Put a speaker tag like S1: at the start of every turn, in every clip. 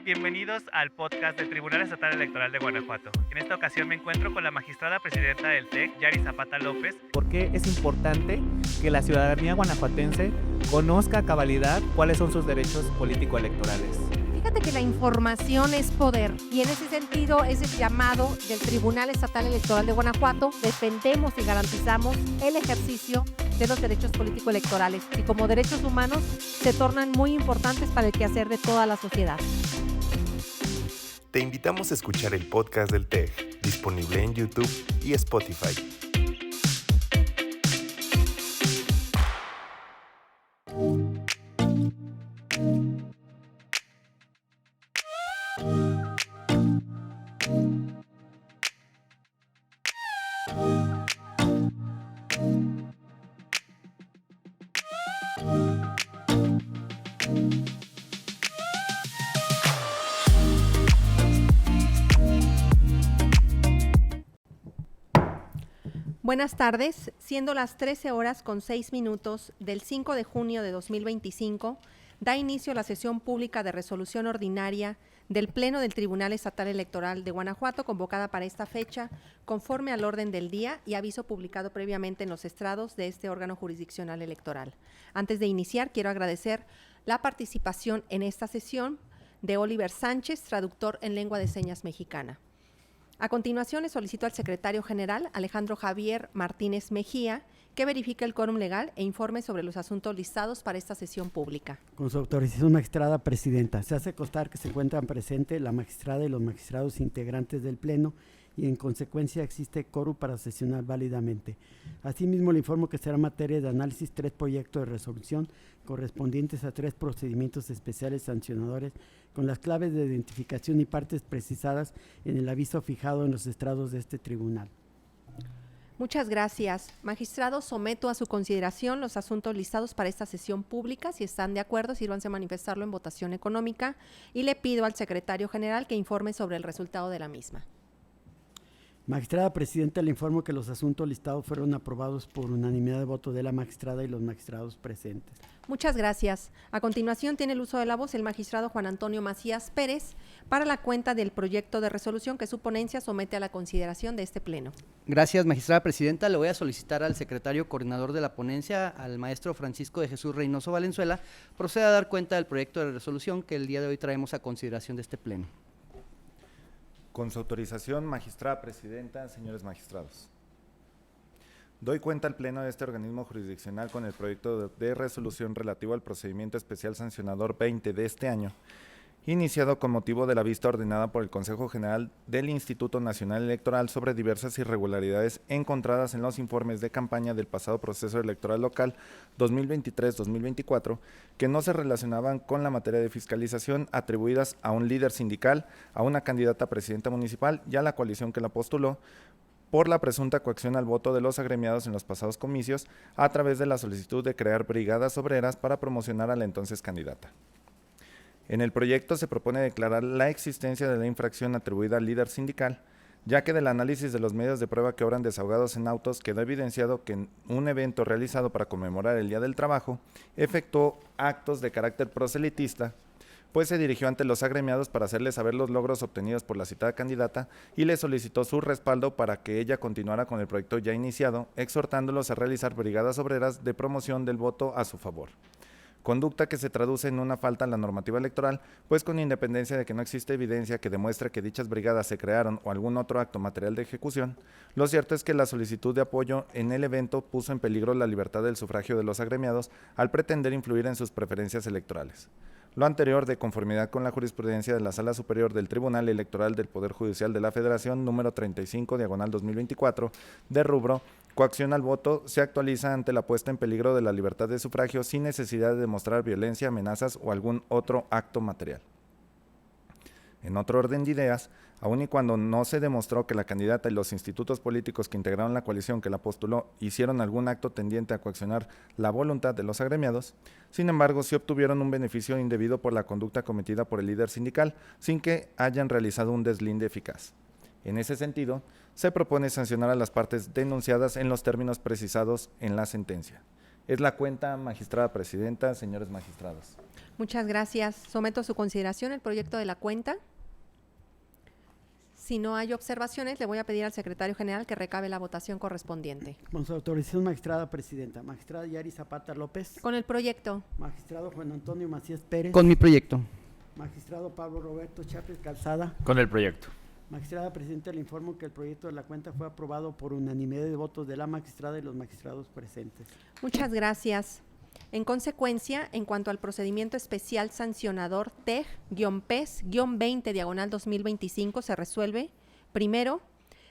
S1: Bienvenidos al podcast del Tribunal Estatal Electoral de Guanajuato. En esta ocasión me encuentro con la magistrada presidenta del TEC, Yari Zapata López.
S2: ¿Por qué es importante que la ciudadanía guanajuatense conozca a cabalidad cuáles son sus derechos político-electorales?
S3: Fíjate que la información es poder y en ese sentido es el llamado del Tribunal Estatal Electoral de Guanajuato. Defendemos y garantizamos el ejercicio de los derechos político-electorales y como derechos humanos se tornan muy importantes para el quehacer de toda la sociedad.
S4: Te invitamos a escuchar el podcast del TEC, disponible en YouTube y Spotify.
S3: Buenas tardes, siendo las 13:06 del 5 de junio de 2025, da inicio la sesión pública de resolución ordinaria del Pleno del Tribunal Estatal Electoral de Guanajuato, convocada para esta fecha, conforme al orden del día y aviso publicado previamente en los estrados de este órgano jurisdiccional electoral. Antes de iniciar, quiero agradecer la participación en esta sesión de Oliver Sánchez, traductor en lengua de señas mexicana. A continuación, le solicito al secretario general, Alejandro Javier Martínez Mejía, que verifique el quórum legal e informe sobre los asuntos listados para esta sesión pública.
S5: Con su autorización, magistrada presidenta, se hace constar que se encuentran presentes la magistrada y los magistrados integrantes del Pleno y en consecuencia existe quórum para sesionar válidamente. Asimismo, le informo que será materia de análisis 3 proyectos de resolución correspondientes a 3 procedimientos especiales sancionadores con las claves de identificación y partes precisadas en el aviso fijado en los estrados de este tribunal.
S3: Muchas gracias. Magistrado, someto a su consideración los asuntos listados para esta sesión pública. Si están de acuerdo, sírvanse a manifestarlo en votación económica y le pido al secretario general que informe sobre el resultado de la misma.
S5: Magistrada presidenta, le informo que los asuntos listados fueron aprobados por unanimidad de voto de la magistrada y los magistrados presentes.
S3: Muchas gracias. A continuación tiene el uso de la voz el magistrado Juan Antonio Macías Pérez para la cuenta del proyecto de resolución que su ponencia somete a la consideración de este Pleno.
S6: Gracias, magistrada presidenta. Le voy a solicitar al secretario coordinador de la ponencia, al maestro Francisco de Jesús Reynoso Valenzuela, proceda a dar cuenta del proyecto de resolución que el día de hoy traemos a consideración de este Pleno.
S4: Con su autorización, magistrada presidenta, señores magistrados. Doy cuenta al Pleno de este organismo jurisdiccional con el proyecto de resolución relativo al procedimiento especial sancionador 20 de este año, iniciado con motivo de la vista ordenada por el Consejo General del Instituto Nacional Electoral sobre diversas irregularidades encontradas en los informes de campaña del pasado proceso electoral local 2023-2024 que no se relacionaban con la materia de fiscalización atribuidas a un líder sindical, a una candidata a presidenta municipal y a la coalición que la postuló, por la presunta coacción al voto de los agremiados en los pasados comicios a través de la solicitud de crear brigadas obreras para promocionar a la entonces candidata. En el proyecto se propone declarar la existencia de la infracción atribuida al líder sindical, ya que del análisis de los medios de prueba que obran desahogados en autos quedó evidenciado que en un evento realizado para conmemorar el Día del Trabajo efectuó actos de carácter proselitista, pues se dirigió ante los agremiados para hacerles saber los logros obtenidos por la citada candidata y le solicitó su respaldo para que ella continuara con el proyecto ya iniciado, exhortándolos a realizar brigadas obreras de promoción del voto a su favor. Conducta que se traduce en una falta a la normativa electoral, pues con independencia de que no existe evidencia que demuestre que dichas brigadas se crearon o algún otro acto material de ejecución, lo cierto es que la solicitud de apoyo en el evento puso en peligro la libertad del sufragio de los agremiados al pretender influir en sus preferencias electorales. Lo anterior, de conformidad con la jurisprudencia de la Sala Superior del Tribunal Electoral del Poder Judicial de la Federación, número 35, diagonal 2024, de rubro coacción al voto, se actualiza ante la puesta en peligro de la libertad de sufragio sin necesidad de demostrar violencia, amenazas o algún otro acto material. En otro orden de ideas, aun y cuando no se demostró que la candidata y los institutos políticos que integraron la coalición que la postuló hicieron algún acto tendiente a coaccionar la voluntad de los agremiados, sin embargo, sí obtuvieron un beneficio indebido por la conducta cometida por el líder sindical, sin que hayan realizado un deslinde eficaz. En ese sentido, se propone sancionar a las partes denunciadas en los términos precisados en la sentencia. Es la cuenta, magistrada presidenta, señores magistrados.
S3: Muchas gracias. Someto a su consideración el proyecto de la cuenta. Si no hay observaciones, le voy a pedir al secretario general que recabe la votación correspondiente.
S5: Con su autorización, magistrada presidenta. Magistrada Yari Zapata López.
S3: Con el proyecto.
S5: Magistrado Juan Antonio Macías Pérez.
S6: Con mi proyecto.
S5: Magistrado Pablo Roberto Chapres Calzada.
S7: Con el proyecto.
S5: Magistrada presidenta, le informo que el proyecto de la cuenta fue aprobado por unanimidad de votos de la magistrada y los magistrados presentes.
S3: Muchas gracias. En consecuencia, en cuanto al procedimiento especial sancionador TEG-PES-20/2025 se resuelve, primero,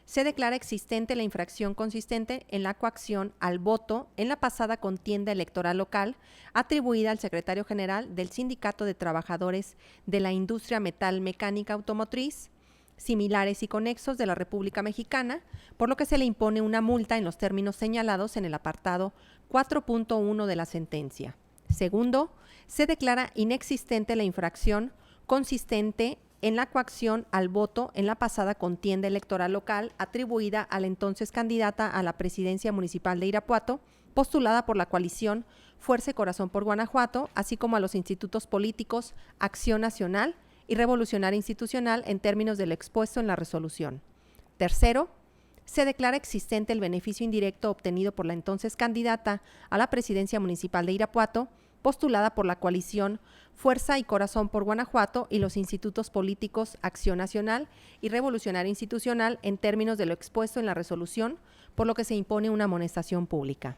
S3: se declara existente la infracción consistente en la coacción al voto en la pasada contienda electoral local atribuida al secretario general del Sindicato de Trabajadores de la Industria Metal Mecánica Automotriz, similares y conexos de la República Mexicana, por lo que se le impone una multa en los términos señalados en el apartado 4.1 de la sentencia. Segundo, se declara inexistente la infracción consistente en la coacción al voto en la pasada contienda electoral local atribuida a la entonces candidata a la presidencia municipal de Irapuato, postulada por la coalición Fuerza y Corazón por Guanajuato, así como a los institutos políticos Acción Nacional y Revolucionaria Institucional en términos de lo expuesto en la resolución. Tercero, se declara existente el beneficio indirecto obtenido por la entonces candidata a la presidencia municipal de Irapuato, postulada por la coalición Fuerza y Corazón por Guanajuato y los institutos políticos Acción Nacional y Revolucionaria Institucional en términos de lo expuesto en la resolución, por lo que se impone una amonestación pública.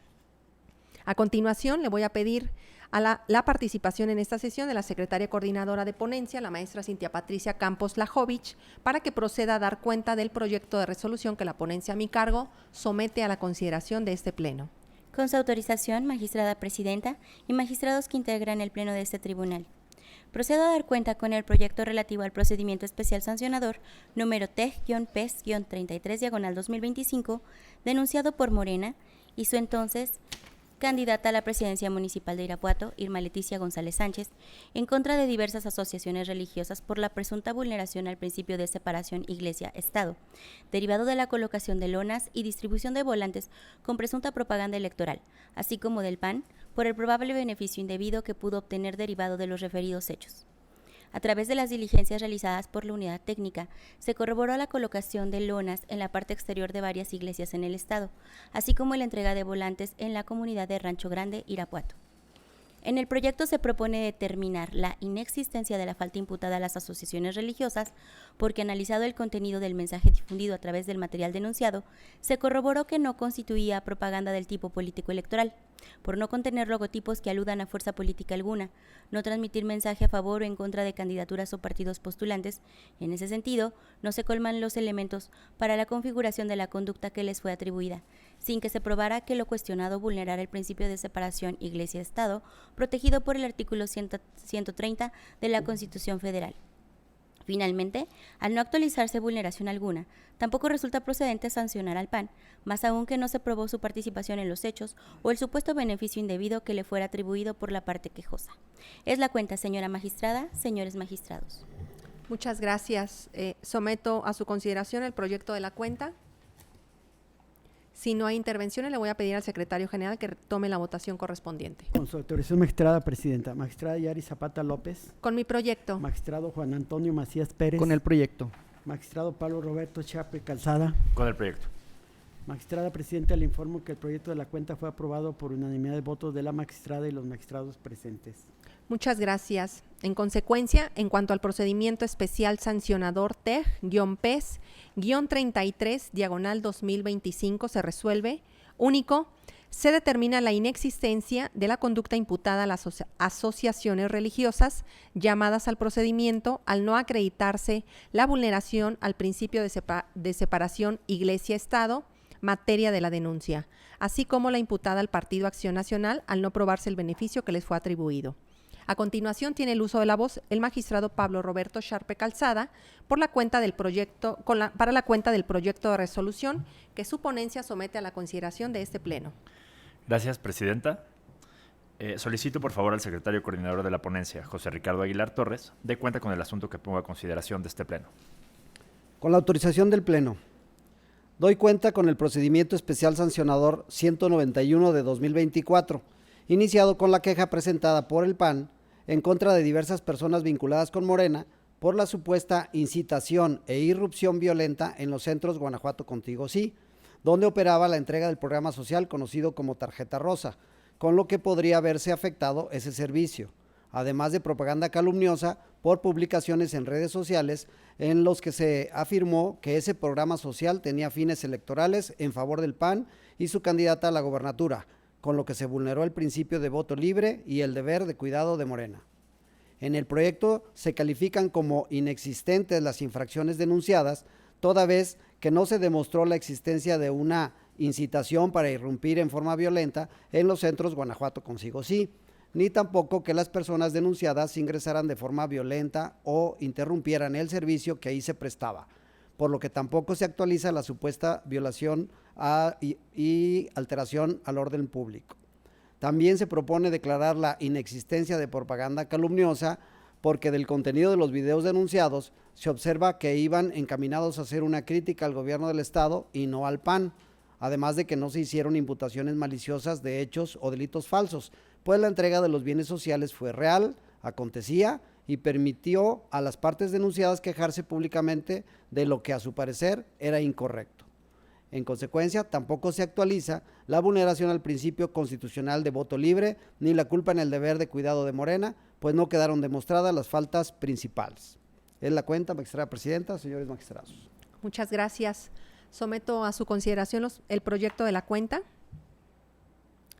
S3: A continuación, le voy a pedir a la participación en esta sesión de la secretaria coordinadora de ponencia, la maestra Cintia Patricia Campos Lajovich, para que proceda a dar cuenta del proyecto de resolución que la ponencia a mi cargo somete a la consideración de este Pleno.
S8: Con su autorización, magistrada presidenta y magistrados que integran el Pleno de este tribunal. Procedo a dar cuenta con el proyecto relativo al procedimiento especial sancionador número TEG-PES-33/2025, denunciado por Morena y su entonces candidata a la presidencia municipal de Irapuato, Irma Leticia González Sánchez, en contra de diversas asociaciones religiosas por la presunta vulneración al principio de separación Iglesia-Estado, derivado de la colocación de lonas y distribución de volantes con presunta propaganda electoral, así como del PAN, por el probable beneficio indebido que pudo obtener derivado de los referidos hechos. A través de las diligencias realizadas por la unidad técnica, se corroboró la colocación de lonas en la parte exterior de varias iglesias en el estado, así como la entrega de volantes en la comunidad de Rancho Grande, Irapuato. En el proyecto se propone determinar la inexistencia de la falta imputada a las asociaciones religiosas, porque analizado el contenido del mensaje difundido a través del material denunciado, se corroboró que no constituía propaganda del tipo político electoral, por no contener logotipos que aludan a fuerza política alguna, no transmitir mensaje a favor o en contra de candidaturas o partidos postulantes. En ese sentido, no se colman los elementos para la configuración de la conducta que les fue atribuida, sin que se probara que lo cuestionado vulnerara el principio de separación Iglesia-Estado, protegido por el artículo 130 de la Constitución Federal. Finalmente, al no actualizarse vulneración alguna, tampoco resulta procedente sancionar al PAN, más aún que no se probó su participación en los hechos o el supuesto beneficio indebido que le fuera atribuido por la parte quejosa. Es la cuenta, señora magistrada, señores magistrados.
S3: Muchas gracias. Someto a su consideración el proyecto de la cuenta. Si no hay intervenciones, le voy a pedir al secretario general que tome la votación correspondiente.
S5: Con su autorización, magistrada presidenta. Magistrada Yari Zapata López.
S3: Con mi proyecto.
S5: Magistrado Juan Antonio Macías Pérez.
S6: Con el proyecto.
S5: Magistrado Pablo Roberto Chapres Calzada.
S7: Con el proyecto.
S5: Magistrada presidenta, le informo que el proyecto de la cuenta fue aprobado por unanimidad de votos de la magistrada y los magistrados presentes.
S3: Muchas gracias. En consecuencia, en cuanto al procedimiento especial sancionador TEG-PES-33/2025 se resuelve, único, se determina la inexistencia de la conducta imputada a las asociaciones religiosas llamadas al procedimiento al no acreditarse la vulneración al principio de separación Iglesia-Estado, materia de la denuncia, así como la imputada al Partido Acción Nacional al no probarse el beneficio que les fue atribuido. A continuación tiene el uso de la voz el magistrado Pablo Roberto Sharpe Calzada por la cuenta del proyecto, para la cuenta del proyecto de resolución que su ponencia somete a la consideración de este Pleno.
S7: Gracias, presidenta. Solicito por favor al secretario coordinador de la ponencia, José Ricardo Aguilar Torres, dé cuenta con el asunto que pongo a consideración de este Pleno.
S9: Con la autorización del Pleno, doy cuenta con el procedimiento especial sancionador 191 de 2024, iniciado con la queja presentada por el PAN en contra de diversas personas vinculadas con Morena por la supuesta incitación e irrupción violenta en los centros Guanajuato Contigo Sí, donde operaba la entrega del programa social conocido como Tarjeta Rosa, con lo que podría verse afectado ese servicio, además de propaganda calumniosa por publicaciones en redes sociales en los que se afirmó que ese programa social tenía fines electorales en favor del PAN y su candidata a la gobernatura, con lo que se vulneró el principio de voto libre y el deber de cuidado de Morena. En el proyecto se califican como inexistentes las infracciones denunciadas, toda vez que no se demostró la existencia de una incitación para irrumpir en forma violenta en los centros Guanajuato Consigo Sí, ni tampoco que las personas denunciadas ingresaran de forma violenta o interrumpieran el servicio que ahí se prestaba, por lo que tampoco se actualiza la supuesta violación y alteración al orden público. También se propone declarar la inexistencia de propaganda calumniosa porque del contenido de los videos denunciados se observa que iban encaminados a hacer una crítica al gobierno del estado y no al PAN, además de que no se hicieron imputaciones maliciosas de hechos o delitos falsos, pues la entrega de los bienes sociales fue real, acontecía y permitió a las partes denunciadas quejarse públicamente de lo que a su parecer era incorrecto. En consecuencia, tampoco se actualiza la vulneración al principio constitucional de voto libre ni la culpa en el deber de cuidado de Morena, pues no quedaron demostradas las faltas principales. Es la cuenta, magistrada presidenta, señores magistrados.
S3: Muchas gracias. Someto a su consideración el proyecto de la cuenta.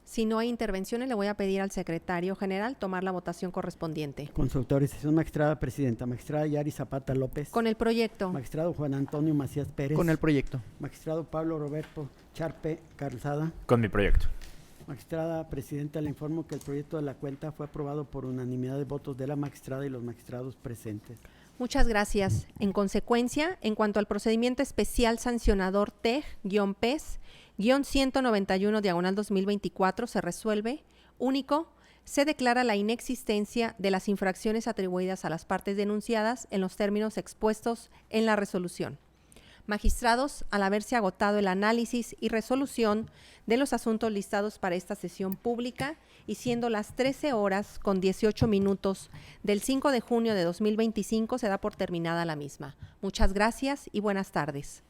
S3: Si no hay intervenciones, le voy a pedir al secretario general tomar la votación correspondiente.
S5: Con su autorización, magistrada presidenta. Magistrada Yari Zapata López.
S3: Con el proyecto.
S5: Magistrado Juan Antonio Macías Pérez.
S6: Con el proyecto.
S5: Magistrado Pablo Roberto Charpe Calzada.
S7: Con mi proyecto.
S5: Magistrada presidenta, le informo que el proyecto de la cuenta fue aprobado por unanimidad de votos de la magistrada y los magistrados presentes.
S3: Muchas gracias. En consecuencia, en cuanto al procedimiento especial sancionador TEG-PES-191/2024 se resuelve, único, se declara la inexistencia de las infracciones atribuidas a las partes denunciadas en los términos expuestos en la resolución. Magistrados, al haberse agotado el análisis y resolución de los asuntos listados para esta sesión pública y siendo las 13:18 del 5 de junio de 2025, se da por terminada la misma. Muchas gracias y buenas tardes.